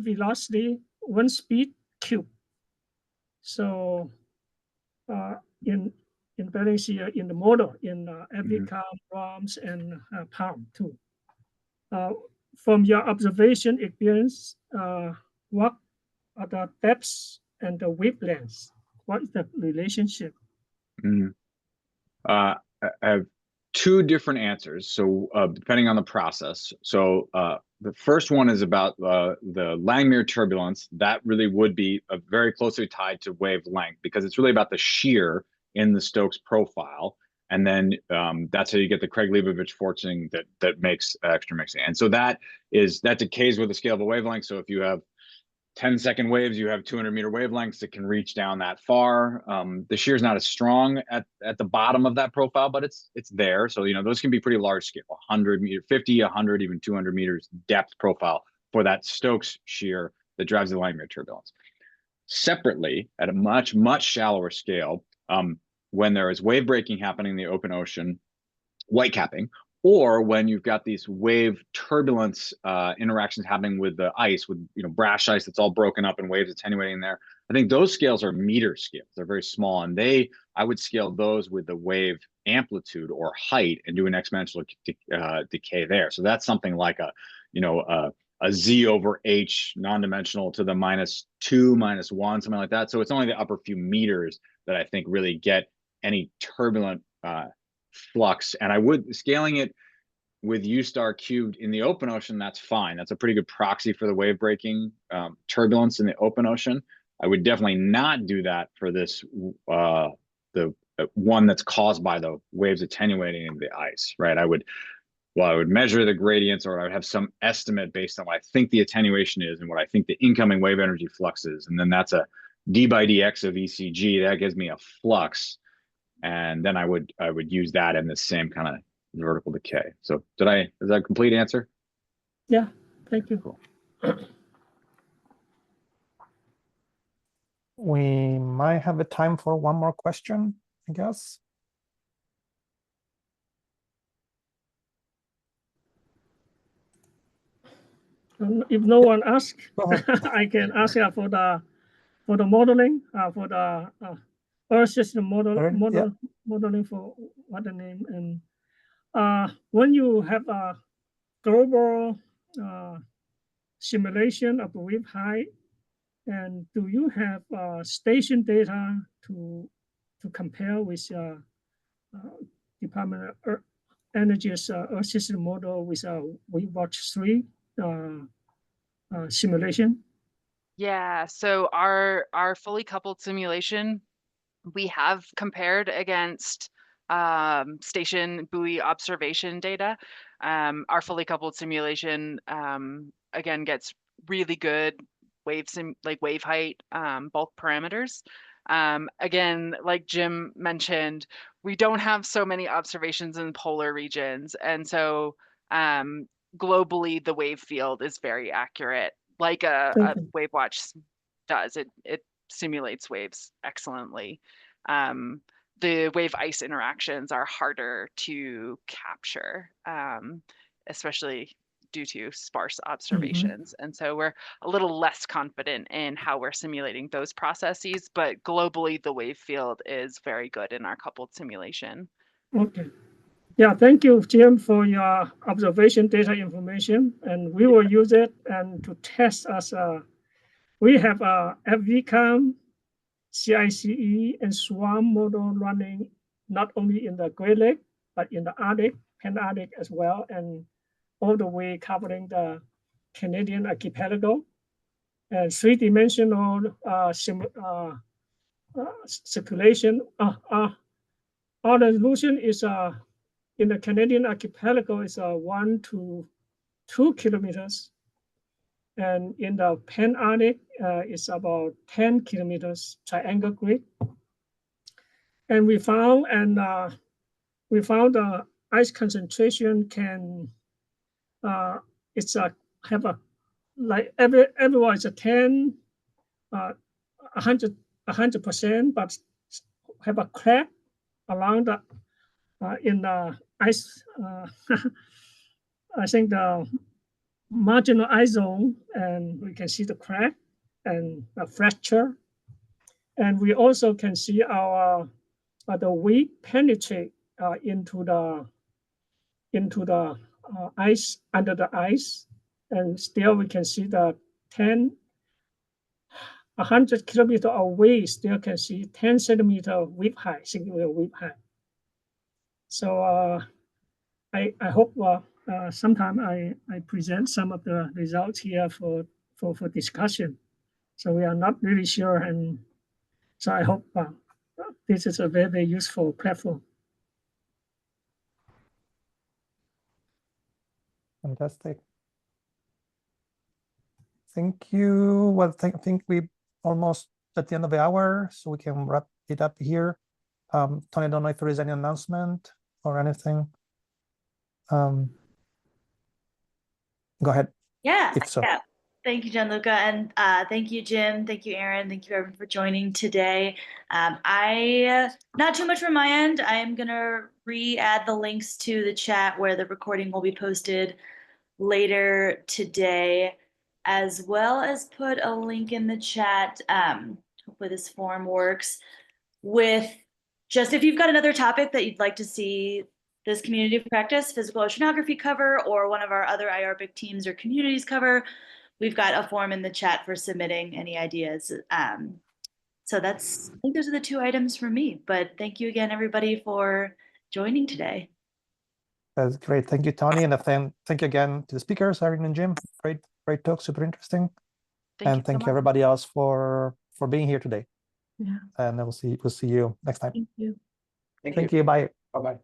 [SPEAKER 7] velocity, one speed cube. So in Bering Sea, in the model, in Africa, Brahms, and Palm too. From your observation experience, what are the depths and the wavelengths? What is the relationship?
[SPEAKER 6] I have 2 different answers. So depending on the process. So the first one is about the Langmuir turbulence. That really would be very closely tied to wavelength because it's really about the shear in the Stokes profile. And then that's how you get the Craig-Leibovich forcing that makes extra mixing. And so that decays with the scale of a wavelength. So if you have 10-second waves, you have 200-meter wavelengths that can reach down that far. The shear is not as strong at the bottom of that profile, but it's there. So, you know, those can be pretty large scale, 100 meter, 50, 100, even 200 meters depth profile for that Stokes shear that drives the Langmuir turbulence. separately at a much, much shallower scale when there is wave breaking happening in the open ocean, whitecapping, or when you've got these wave turbulence interactions happening with the ice, with brash ice that's all broken up and waves attenuating there. I think those scales are meter scales. They're very small, and I would scale those with the wave amplitude or height and do an exponential decay there. So that's something like a z over h non-dimensional to the -2, -1, something like that. So it's only the upper few meters that I think really get any turbulent flux. And I would scaling it with U star cubed in the open ocean, that's fine. That's a pretty good proxy for the wave breaking turbulence in the open ocean. I would definitely not do that for this the one that's caused by the waves attenuating in the ice, right? I would measure the gradients, or I would have some estimate based on what I think the attenuation is and what I think the incoming wave energy flux is, and then that's a d by dx of ECG. That gives me a flux, and then I would use that in the same kind of vertical decay. So is that a complete answer?
[SPEAKER 7] Yeah, thank you.
[SPEAKER 6] Cool.
[SPEAKER 1] We might have a time for one more question, I guess.
[SPEAKER 7] If no one asks, I can ask for the modeling for the Earth system modeling for what the name. And when you have a global simulation of the wave height, and do you have station data to compare with Department of Energy's Earth system model with WaveWatch 3 simulation?
[SPEAKER 2] Yeah, so our fully coupled simulation, we have compared against station buoy observation data. Our fully coupled simulation again gets really good wave height bulk parameters. Again, like Jim mentioned, we don't have so many observations in polar regions, and so globally the wave field is very accurate, like a WaveWatch does. It simulates waves excellently. The wave ice interactions are harder to capture, especially due to sparse observations. And so we're a little less confident in how we're simulating those processes, but globally the wave field is very good in our coupled simulation.
[SPEAKER 7] Okay. Yeah, thank you, Jim, for your observation data information. And we will use it and to test us. We have a FVCAM, CICE, and SWAM model running not only in the Great Lake, but in the Arctic, Pan-Arctic as well, and all the way covering the Canadian archipelago. And three-dimensional circulation. Our resolution is in the Canadian archipelago is 1 to 2 kilometers. And in the Pan-Arctic, it's about 10 kilometers triangle grid. And we found the ice concentration can have a like everyone is a 10, 100%, but have a crack along the in the ice. I think the marginal ice zone, and we can see the crack and a fracture, and we also can see our the wave penetrate into the ice, under the ice, and still we can see the 100 kilometers away, still can see 10 centimeter wave height, singular wave height. So I hope sometime I present some of the results here for discussion. So we are not really sure, and so I hope this is a very, very useful platform.
[SPEAKER 1] Fantastic. Thank you. Well, I think we almost at the end of the hour, so we can wrap it up here. Tony, I don't know if there is any announcement or anything. Go ahead.
[SPEAKER 8] Yeah,
[SPEAKER 1] if so.
[SPEAKER 8] yeah. Thank you, Gianluca, and thank you, Jim. Thank you, Erin. Thank you, everyone, for joining today. Not too much from my end. I am gonna re-add the links to the chat where the recording will be posted later today, as well as put a link in the chat. Hopefully this form works with just if you've got another topic that you'd like to see this community of practice, physical oceanography cover, or one of our other IARPIC teams or communities cover, we've got a form in the chat for submitting any ideas. So I think those are the 2 items for me, but thank you again, everybody, for joining today.
[SPEAKER 1] That's great. Thank you, Tony. And then thank you again to the speakers, Erin and Jim. Great talk, super interesting. And thank you everybody else for being here today.
[SPEAKER 3] Yeah.
[SPEAKER 1] And we'll see you next time.
[SPEAKER 3] Thank you.
[SPEAKER 4] Thank
[SPEAKER 1] Thank you. Bye.
[SPEAKER 4] Bye-bye.